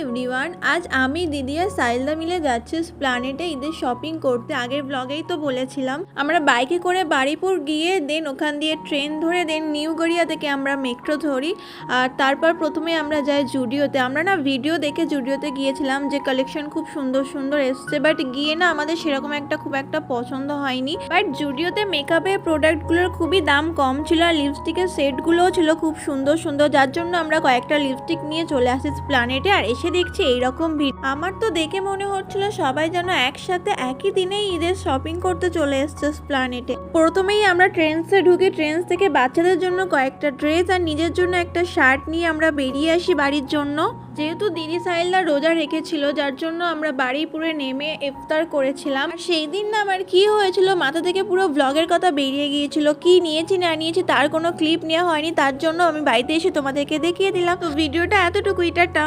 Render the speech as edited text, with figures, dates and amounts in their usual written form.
Everyone, আজ আমি দিদি আর সাইলদা মিলে যাচ্ছি প্ল্যানেটে ঈদের শপিং করতে। আগের ব্লগেই তো বলেছিলাম আমরা বাইকে করে বারুইপুর গিয়ে দেন ওখান দিয়ে ট্রেন ধরে দেন নিউ গড়িয়া থেকে আমরা মেট্রো ধরি। আর তারপর প্রথমে আমরা যাই জুডিওতে। আমরা না ভিডিও দেখে জুডিওতে গিয়েছিলাম যে কালেকশন খুব সুন্দর সুন্দর এসছে, বাট গিয়ে না আমাদের সেরকম খুব একটা পছন্দ হয়নি। বাট জুডিওতে মেকআপের প্রোডাক্টগুলোর খুবই দাম কম ছিল আর লিপস্টিকের সেটগুলোও ছিল খুব সুন্দর সুন্দর, যার জন্য আমরা কয়েকটা লিপস্টিক নিয়ে চলে আসি প্ল্যানেটে। আর এসে দেখছি এইরকম ভিড়, আমার তো দেখে মনে হচ্ছিল সবাই যেন একসাথে একই দিনেই ঈদের শপিং করতে চলে এসছে প্ল্যানেটে। প্রথমেই আমরা ট্রেন্ডসে ঢুকি, ট্রেন্ডস থেকে বাচ্চাদের জন্য কয়েকটা ড্রেস আর নিজের জন্য একটা শার্ট নিয়ে আমরা বেরিয়ে আসি বাড়ির জন্য। যেহেতু দিদি সাইলদা রোজা রেখেছিল, যার জন্য আমরা বারুইপুরে নেমে ইফতার করেছিলাম। আর সেই দিন না আমার কি হয়েছিল, মাথা থেকে পুরো ব্লগের কথা বেরিয়ে গিয়েছিল। কি নিয়েছি না নিয়েছি তার কোনো ক্লিপ নেওয়া হয়নি, তার জন্য আমি বাড়িতে এসে তোমাদেরকে দেখিয়ে দিলাম। তো ভিডিওটা এতটুকুই, টাটা।